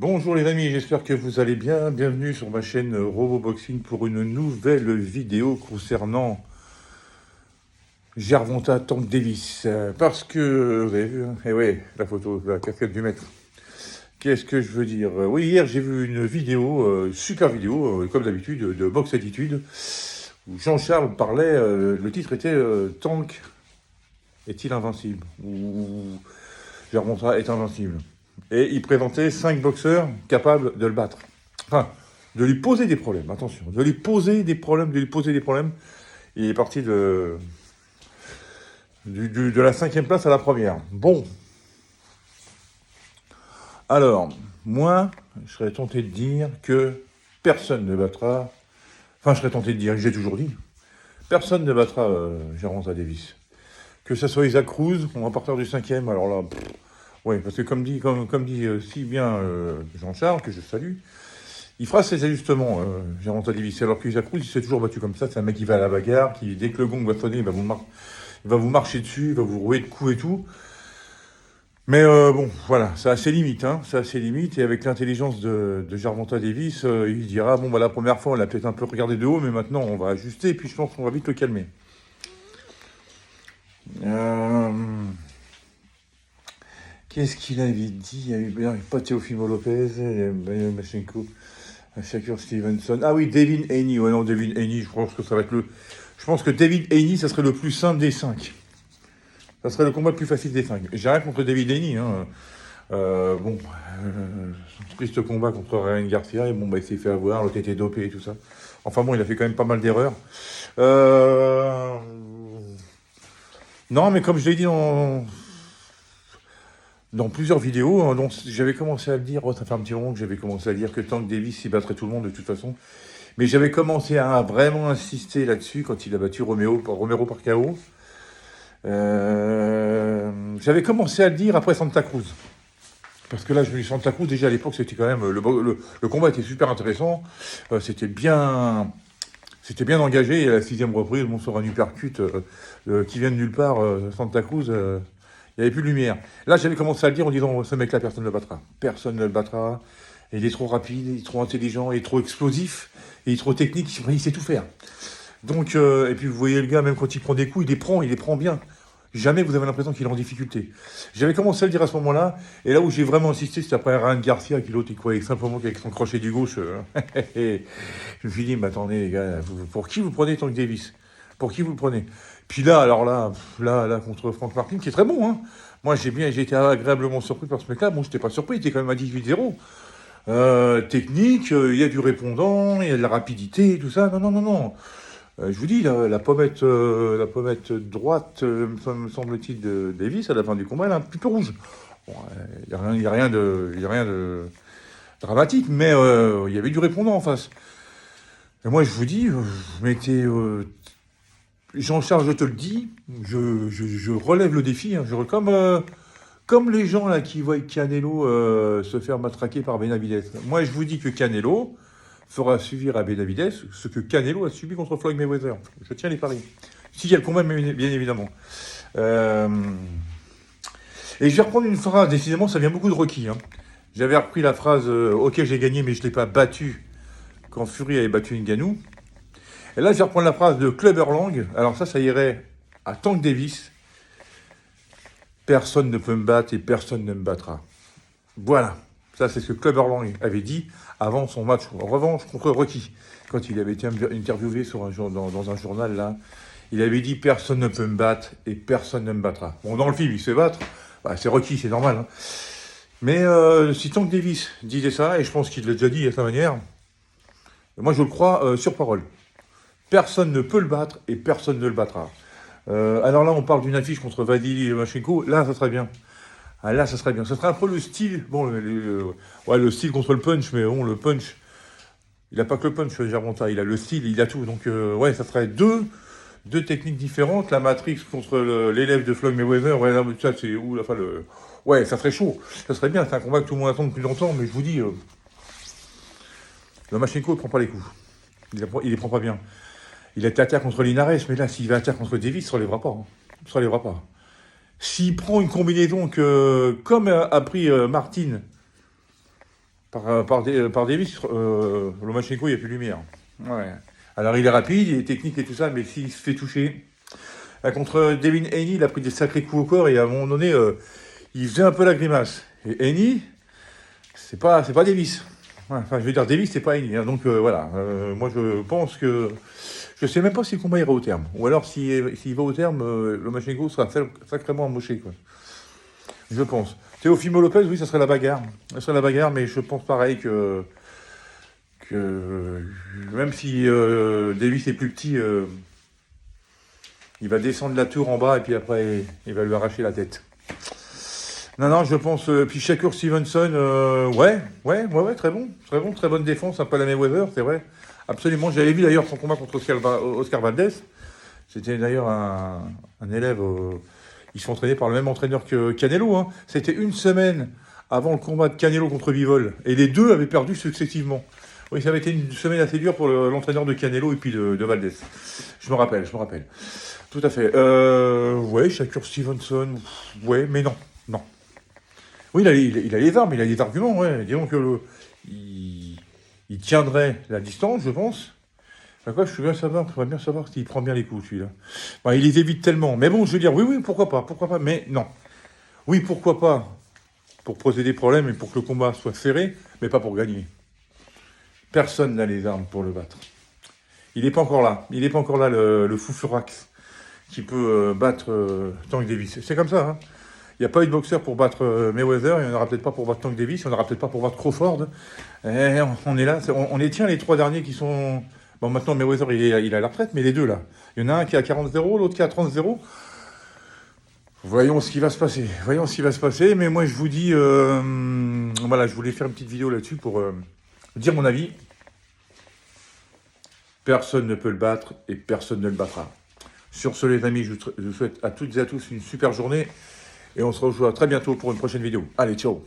Bonjour les amis, j'espère que vous allez bien. Bienvenue sur ma chaîne RoboBoxing pour une nouvelle vidéo concernant Gervonta Tank Davis. Parce que, vous avez vu, hein, eh ouais, la photo, la casquette du maître. Qu'est-ce que je veux dire? Oui, hier j'ai vu une vidéo, super vidéo, comme d'habitude, de Box Attitude, où Jean-Charles parlait, le titre était Tank est-il invincible? Ou Gervonta est invincible. Et il présentait 5 boxeurs capables de le battre. Enfin, de lui poser des problèmes, attention. De lui poser des problèmes, de lui poser des problèmes. Il est parti de la 5e place à la première. Bon. Alors, moi, je serais tenté de dire que personne ne battra... Enfin, je serais tenté de dire, j'ai toujours dit, personne ne battra Gervonta Davis. Que ce soit Isaac Cruz, on va partir du 5e, alors là... Oui, parce que comme dit si bien Jean-Charles, que je salue, il fera ses ajustements, Gervonta Davis. Alors que Isaac Cruz, il s'est toujours battu comme ça. C'est un mec qui va à la bagarre, qui, dès que le gong va sonner, il va vous marcher dessus, il va vous rouer de coups et tout. Mais bon, voilà, ça a ses limites, hein, ça a ses limites. Et avec l'intelligence de Gervonta Davis, il dira, bon, bah, la première fois, on l'a peut-être un peu regardé de haut, mais maintenant, on va ajuster, et puis je pense qu'on va vite le calmer. Qu'est-ce qu'il avait dit? Il y a eu pas Teofimo Lopez, Machenko, Shakur Stevenson. Ah oui, Devin Haney. Ouais, non, Devin Haney, je pense que ça va être le. Je pense que Devin Haney, ça serait le plus simple des 5. Ça serait le combat le plus facile des 5. J'ai rien contre Devin Haney. Hein. Son triste combat contre Ryan Garcia. Et bon, bah, il s'est fait avoir, l'autre était dopé et tout ça. Enfin bon, il a fait quand même pas mal d'erreurs. Non, mais comme je l'ai dit dans plusieurs vidéos, hein, dont j'avais commencé à le dire, ça fait un petit moment que j'avais commencé à dire que Tank Davis, il battrait tout le monde de toute façon. Mais j'avais commencé à vraiment insister là-dessus quand il a battu Romero par KO. J'avais commencé à le dire après Santa Cruz. Parce que là, je me dis Santa Cruz, déjà à l'époque, c'était quand même. Le combat était super intéressant. C'était bien engagé. Et à la 6e reprise, on sort un uppercut qui vient de nulle part, Santa Cruz. Il n'y avait plus de lumière. Là, j'avais commencé à le dire en disant, ce mec-là, personne ne le battra. Personne ne le battra. Il est trop rapide, il est trop intelligent, il est trop explosif, il est trop technique, il sait tout faire. Donc, et puis vous voyez le gars, même quand il prend des coups, il les prend bien. Jamais vous avez l'impression qu'il est en difficulté. J'avais commencé à le dire à ce moment-là, et là où j'ai vraiment insisté, c'était après Ryan Garcia, qui l'autre, il croyait simplement qu'avec son crochet du gauche, je me suis dit, mais attendez les gars, pour qui vous prenez Tank Davis? Pour qui vous le prenez? Puis là, alors là, contre Frank Martin, qui est très bon, hein. Moi, j'ai été agréablement surpris par ce mec-là. Bon, j'étais pas surpris, il était quand même à 18-0. Technique, il y a du répondant, il y a de la rapidité, tout ça. Non. Je vous dis, la pommette droite, me semble-t-il, de Davis, à la fin du combat, elle est un petit peu rouge. Bon, il y a rien de dramatique, mais il y avait du répondant en face. Et moi, je vous dis, je m'étais... Jean-Charles, je te le dis, je relève le défi, hein, comme les gens là qui voient Canelo se faire matraquer par Benavidez. Moi, je vous dis que Canelo fera subir à Benavidez ce que Canelo a subi contre Floyd Mayweather. Je tiens les paris. S'il y a le combat, bien évidemment. Et je vais reprendre une phrase, décidément, ça vient beaucoup de Rocky. Hein. J'avais repris la phrase ok, j'ai gagné, mais je ne l'ai pas battu quand Fury avait battu Ngannou. Et là, je vais reprendre la phrase de Clubber Lang. Alors ça irait à Tank Davis. Personne ne peut me battre et personne ne me battra. Voilà. Ça, c'est ce que Clubber Lang avait dit avant son match en revanche contre Rocky. Quand il avait été interviewé dans un journal, là, il avait dit « Personne ne peut me battre et personne ne me battra ». Bon, dans le film, il se fait battre. Bah, c'est Rocky, c'est normal. Hein. Mais si Tank Davis disait ça, et je pense qu'il l'a déjà dit à sa manière, moi, je le crois sur parole. Personne ne peut le battre et personne ne le battra. Alors là, on parle d'une affiche contre Vadili et Machenko. Là, ça serait bien. Ah, là, ça serait bien. Ça serait un peu le style. Bon, le style contre le punch, mais bon, le punch. Il n'a pas que le punch, Gervonta. Il a le style, il a tout. Donc, ouais, ça serait deux techniques différentes. La Matrix contre l'élève de Floyd Mayweather. Ouais, là, ça, c'est où la fin le. Ouais, ça serait chaud. Ça serait bien. C'est un combat que tout le monde attend depuis longtemps, mais je vous dis, le Machenko ne prend pas les coups. Il les prend pas bien. Il a été à terre contre Linares, mais là, s'il va à terre contre Davis, il ne se relèvera pas. Hein. Il ne se relèvera pas. S'il prend une combinaison comme a pris Martin par Davis, Lomachenko, il n'y a plus de lumière. Ouais. Alors il est rapide, il est technique et tout ça, mais s'il se fait toucher. Là, contre Devin Haney, il a pris des sacrés coups au corps et à un moment donné, il faisait un peu la grimace. Et Haney, c'est pas Davis. Ouais, enfin, je veux dire, Davis, c'est pas Haney. Hein, donc voilà, moi je pense que. Je sais même pas si le combat ira au terme. Ou alors s'il va au terme, Lomachenko sera sacrément amoché, quoi. Je pense. Teofimo Lopez, oui, ça serait la bagarre. Ça serait la bagarre, mais je pense pareil que même si Davis est plus petit, il va descendre la tour en bas et puis après, il va lui arracher la tête. Non, je pense. Puis Shakur Stevenson, ouais, très bonne défense, un peu à la Mayweather, c'est vrai. Absolument. J'avais vu d'ailleurs son combat contre Oscar Valdez. C'était d'ailleurs un élève. Ils sont entraînés par le même entraîneur que Canelo. Hein. C'était une semaine avant le combat de Canelo contre Bivol. Et les deux avaient perdu successivement. Oui, ça avait été une semaine assez dure pour l'entraîneur de Canelo et puis de Valdez. Je me rappelle. Tout à fait. Ouais, Shakur Stevenson. Ouais, mais non. Oui, il a les armes, il a les arguments, ouais. Disons que il tiendrait la distance, je pense. Quoi, j'aimerais bien savoir s'il prend bien les coups, celui-là. Bah, il les évite tellement. Mais bon, je veux dire, oui, pourquoi pas, mais non. Oui, pourquoi pas, pour poser des problèmes et pour que le combat soit serré, mais pas pour gagner. Personne n'a les armes pour le battre. Il n'est pas encore là. Le fou furax qui peut battre Tank Davis. C'est comme ça, hein. Il n'y a pas eu de boxeur pour battre Mayweather, il n'y en aura peut-être pas pour battre Tank Davis, il n'y en aura peut-être pas pour battre Crawford. Et on est là, on les tient les trois derniers qui sont... Bon, maintenant Mayweather il est à la retraite, mais les deux là. Il y en a un qui est à 40-0, l'autre qui est à 30-0. Voyons ce qui va se passer. Mais moi je vous dis, voilà, je voulais faire une petite vidéo là-dessus pour dire mon avis. Personne ne peut le battre et personne ne le battra. Sur ce les amis, je vous souhaite à toutes et à tous une super journée. Et on se revoit très bientôt pour une prochaine vidéo. Allez, ciao!